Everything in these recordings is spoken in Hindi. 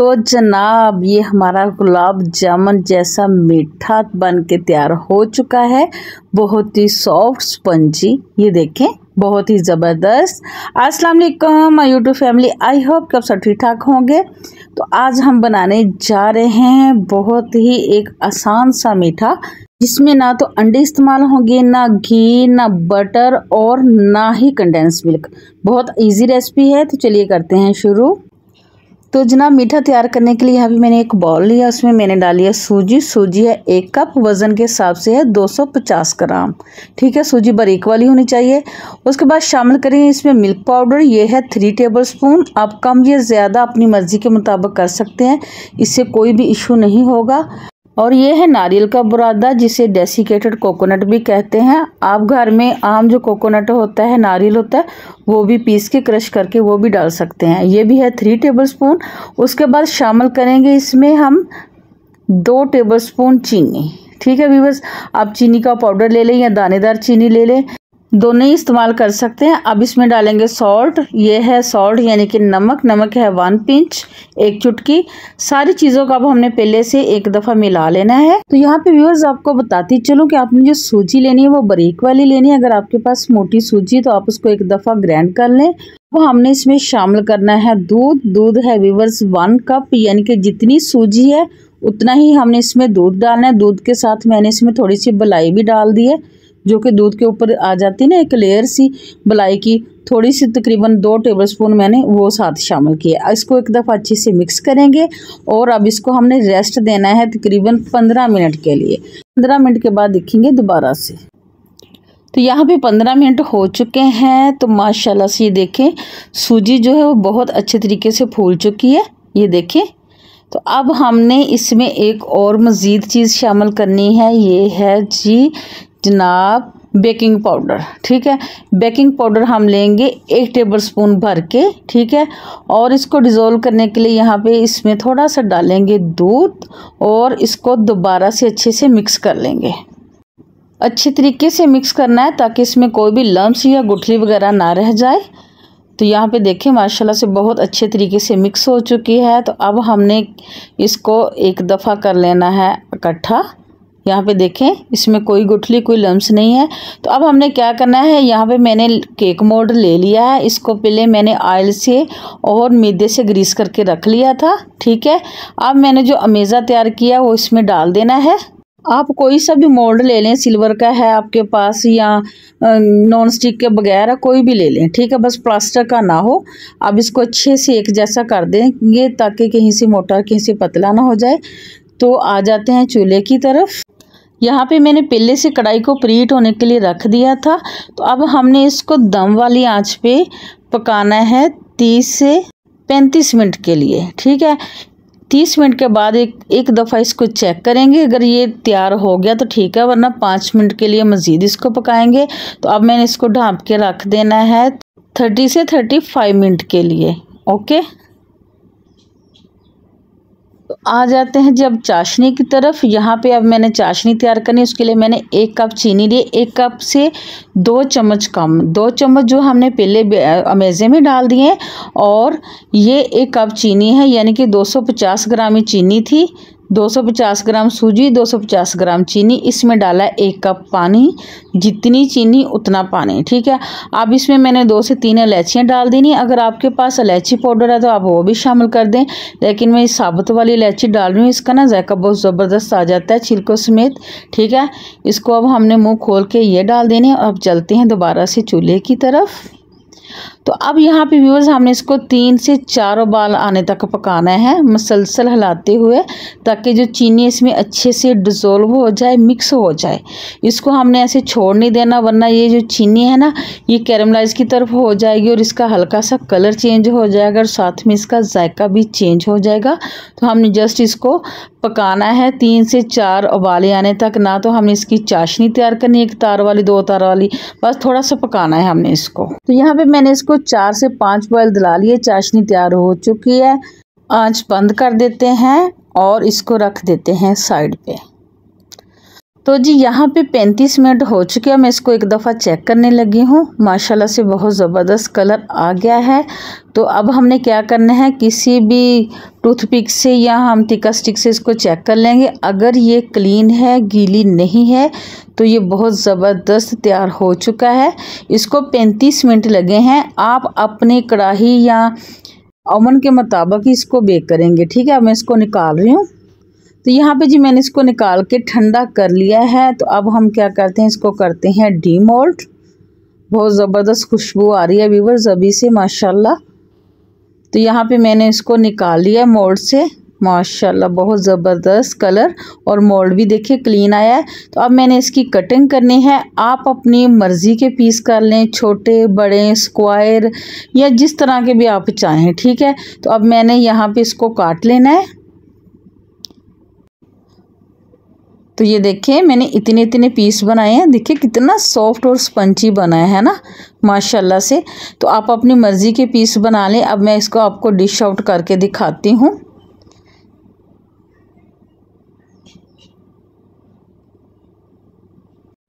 तो जनाब ये हमारा गुलाब जामुन जैसा मीठा बन के तैयार हो चुका है। बहुत ही सॉफ्ट स्पंजी, ये देखें बहुत ही ज़बरदस्त। अस्सलाम वालेकुम my YouTube family, I hope कि आप सब ठीक ठाक होंगे। तो आज हम बनाने जा रहे हैं बहुत ही एक आसान सा मीठा, जिसमें ना तो अंडे इस्तेमाल होंगे, ना घी, ना बटर और ना ही कंडेंस मिल्क। बहुत इजी रेसिपी है। तो चलिए करते हैं शुरू। तो जनाब मीठा तैयार करने के लिए यहाँ पे मैंने एक बाउल लिया, उसमें मैंने डाली है सूजी है 1 कप, वज़न के हिसाब से है 250 ग्राम। ठीक है, सूजी बारीक वाली होनी चाहिए। उसके बाद शामिल करेंगे इसमें मिल्क पाउडर, ये है 3 टेबलस्पून। आप कम या ज़्यादा अपनी मर्ज़ी के मुताबिक कर सकते हैं, इससे कोई भी इशू नहीं होगा। और ये है नारियल का बुरादा, जिसे डेसिकेटेड कोकोनट भी कहते हैं। आप घर में आम जो कोकोनट होता है, नारियल होता है, वो भी पीस के क्रश करके वो भी डाल सकते हैं। ये भी है 3 टेबलस्पून। उसके बाद शामिल करेंगे इसमें हम 2 टेबलस्पून चीनी। ठीक है व्यूअर्स, आप चीनी का पाउडर ले लें या दानेदार चीनी ले लें, दोनों ही इस्तेमाल कर सकते हैं। अब इसमें डालेंगे सॉल्ट, ये है सॉल्ट यानी कि नमक है 1 पिंच, 1 चुटकी। सारी चीज़ों को अब हमने पहले से एक दफ़ा मिला लेना है। तो यहाँ पे व्यूअर्स आपको बताती चलूँ कि आपने जो सूजी लेनी है वो बारीक वाली लेनी है। अगर आपके पास मोटी सूजी है तो आप उसको एक दफ़ा ग्राइंड कर लें। वो हमने इसमें शामिल करना है दूध है व्यूअर्स 1 कप, यानी कि जितनी सूजी है उतना ही हमने इसमें दूध डालना है। दूध के साथ मैंने इसमें थोड़ी सी मलाई भी डाल दी है, जो कि दूध के ऊपर आ जाती है ना, एक लेयर सी मलाई की, थोड़ी सी तकरीबन 2 टेबलस्पून मैंने वो साथ शामिल किया। इसको एक दफ़ा अच्छे से मिक्स करेंगे और अब इसको हमने रेस्ट देना है तकरीबन 15 मिनट के लिए। 15 मिनट के बाद देखेंगे दोबारा से। तो यहाँ पे 15 मिनट हो चुके हैं। तो माशाल्लाह से ये देखें सूजी जो है वो बहुत अच्छे तरीके से फूल चुकी है, ये देखें। तो अब हमने इसमें एक और मज़ीद चीज़ शामिल करनी है, ये है जी जनाब बेकिंग पाउडर। ठीक है, बेकिंग पाउडर हम लेंगे 1 टेबलस्पून भर के। ठीक है, और इसको डिज़ोल्व करने के लिए यहाँ पे इसमें थोड़ा सा डालेंगे दूध और इसको दोबारा से अच्छे से मिक्स कर लेंगे। अच्छे तरीके से मिक्स करना है ताकि इसमें कोई भी लम्स या गुठली वगैरह ना रह जाए। तो यहाँ पे देखें माशाल्लाह से बहुत अच्छे तरीके से मिक्स हो चुकी है। तो अब हमने इसको एक दफ़ा कर लेना है इकट्ठा। यहाँ पे देखें इसमें कोई गुठली कोई लम्स नहीं है। तो अब हमने क्या करना है, यहाँ पे मैंने केक मोल्ड ले लिया है। इसको पहले मैंने ऑयल से और मैदे से ग्रीस करके रख लिया था। ठीक है, अब मैंने जो अमेज़ा तैयार किया वो इसमें डाल देना है। आप कोई सा भी मोल्ड ले लें, सिल्वर का है आपके पास या नॉन स्टिक के बगैर कोई भी ले लें। ठीक है, बस प्लास्टिक का ना हो। अब इसको अच्छे से एक जैसा कर देंगे ताकि कहीं से मोटा कहीं से पतला ना हो जाए। तो आ जाते हैं चूल्हे की तरफ। यहाँ पे मैंने पहले से कढ़ाई को प्रीहीट होने के लिए रख दिया था। तो अब हमने इसको दम वाली आंच पे पकाना है 30 से 35 मिनट के लिए। ठीक है, 30 मिनट के बाद एक दफ़ा इसको चेक करेंगे, अगर ये तैयार हो गया तो ठीक है, वरना 5 मिनट के लिए मज़ीद इसको पकाएंगे। तो अब मैंने इसको ढाँप के रख देना है 30 से 35 मिनट के लिए। ओके, तो आ जाते हैं जब चाशनी की तरफ। यहाँ पे अब मैंने चाशनी तैयार करनी है, उसके लिए मैंने 1 कप चीनी ली। 1 कप से 2 चम्मच कम, 2 चम्मच जो हमने पहले अमेज़े में डाल दिए हैं। और ये 1 कप चीनी है, यानी कि 250 ग्राम ही चीनी थी। 250 ग्राम सूजी, 250 ग्राम चीनी, इसमें डाला है 1 कप पानी। जितनी चीनी उतना पानी। ठीक है, अब इसमें मैंने 2 से 3 इलायचियाँ डाल देनी। अगर आपके पास इलायची पाउडर है तो आप वो भी शामिल कर दें, लेकिन मैं साबुत वाली इलायची डाल रही हूँ। इसका ना जायका बहुत ज़बरदस्त आ जाता है छिलकों समेत। ठीक है, इसको अब हमने मुँह खोल के ये डाल देने। अब चलते हैं दोबारा से चूल्हे की तरफ। तो अब यहाँ पे व्यूअर्स हमने इसको 3 से 4 उबाल आने तक पकाना है, मसलसल हिलाते हुए, ताकि जो चीनी इसमें अच्छे से डिज़ोल्व हो जाए, मिक्स हो जाए। इसको हमने ऐसे छोड़ नहीं देना, वरना ये जो चीनी है ना ये कैरमलाइज की तरफ हो जाएगी और इसका हल्का सा कलर चेंज हो जाएगा और साथ में इसका जायका भी चेंज हो जाएगा। तो हमने जस्ट इसको पकाना है 3 से 4 उबाले आने तक। ना तो हमने इसकी चाशनी तैयार करनी है 1 तार वाली 2 तार वाली, बस थोड़ा सा पकाना है हमने इसको। तो यहाँ पे मैंने इसको 4 से 5 बॉयल दिला लिए। चाशनी तैयार हो चुकी है। आंच बंद कर देते हैं और इसको रख देते हैं साइड पे। तो जी यहाँ पे 35 मिनट हो चुके हैं। मैं इसको एक दफ़ा चेक करने लगी हूँ। माशाल्लाह से बहुत ज़बरदस्त कलर आ गया है। तो अब हमने क्या करना है, किसी भी टूथपिक से या हम तिक्का स्टिक से इसको चेक कर लेंगे। अगर ये क्लीन है, गीली नहीं है, तो ये बहुत ज़बरदस्त तैयार हो चुका है। इसको 35 मिनट लगे हैं। आप अपनी कढ़ाई या ओवन के मुताबिक इसको बेक करेंगे, ठीक है। अब मैं इसको निकाल रही हूँ। तो यहाँ पे जी मैंने इसको निकाल के ठंडा कर लिया है। तो अब हम क्या करते हैं, इसको करते हैं डीमोल्ड। बहुत ज़बरदस्त खुशबू आ रही है व्यूअर्स अभी से माशाल्लाह। तो यहाँ पे मैंने इसको निकाल लिया मोल्ड से। माशाल्लाह बहुत ज़बरदस्त कलर और मोल्ड भी देखिए क्लीन आया है। तो अब मैंने इसकी कटिंग करनी है। आप अपनी मर्ज़ी के पीस कर लें, छोटे बड़े स्क्वायर या जिस तरह के भी आप चाहें, ठीक है। तो अब मैंने यहाँ पे इसको काट लेना है। तो ये देखिए मैंने इतने इतने पीस बनाए हैं। देखिए कितना सॉफ्ट और स्पंजी बना है ना माशाल्लाह से। तो आप अपनी मर्ज़ी के पीस बना लें। अब मैं इसको आपको डिश आउट करके दिखाती हूँ।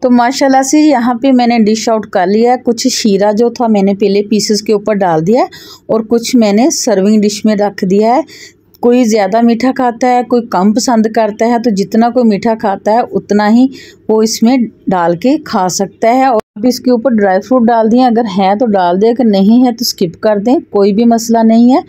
तो माशाल्लाह से यहाँ पे मैंने डिश आउट कर लिया। कुछ शीरा जो था मैंने पहले पीसेस के ऊपर डाल दिया और कुछ मैंने सर्विंग डिश में रख दिया है। कोई ज़्यादा मीठा खाता है, कोई कम पसंद करता है। तो जितना कोई मीठा खाता है उतना ही वो इसमें डाल के खा सकता है। और अब इसके ऊपर ड्राई फ्रूट डाल दिए, अगर है तो डाल दें, अगर नहीं है तो स्किप कर दें, कोई भी मसला नहीं है।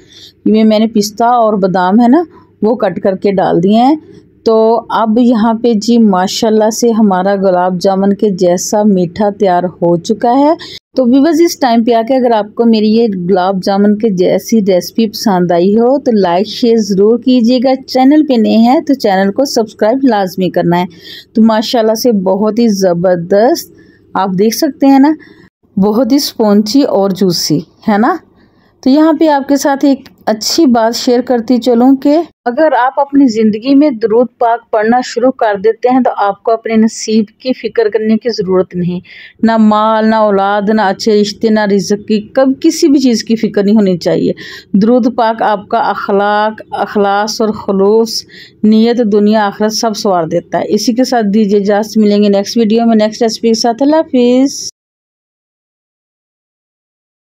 ये मैंने पिस्ता और बादाम है ना वो कट करके डाल दिए हैं। तो अब यहाँ पे जी माशाल्लाह से हमारा गुलाब जामुन के जैसा मीठा तैयार हो चुका है। तो व्यूअर्स इस टाइम पे आके अगर आपको मेरी ये गुलाब जामुन के जैसी रेसिपी पसंद आई हो तो लाइक शेयर ज़रूर कीजिएगा। चैनल पे नए हैं तो चैनल को सब्सक्राइब लाजमी करना है। तो माशाल्लाह से बहुत ही ज़बरदस्त आप देख सकते हैं ना, बहुत ही स्पॉन्जी और जूसी है ना। तो यहाँ पे आपके साथ एक अच्छी बात शेयर करती चलूँ कि अगर आप अपनी ज़िंदगी में दुरूद पाक पढ़ना शुरू कर देते हैं तो आपको अपने नसीब की फ़िक्र करने की ज़रूरत नहीं। ना माल, ना औलाद, ना अच्छे रिश्ते, ना रिज़्क़ की, कब किसी भी चीज़ की फ़िक्र नहीं होनी चाहिए। दुरूद पाक आपका अखलाक, अखलास और खलूस, नीयत, दुनिया आखिरत सब संवार देता है। इसी के साथ दीजिए इजाज़त। मिलेंगे नेक्स्ट वीडियो में नेक्स्ट रेसिपी के साथ। अल्लाह हाफिज़।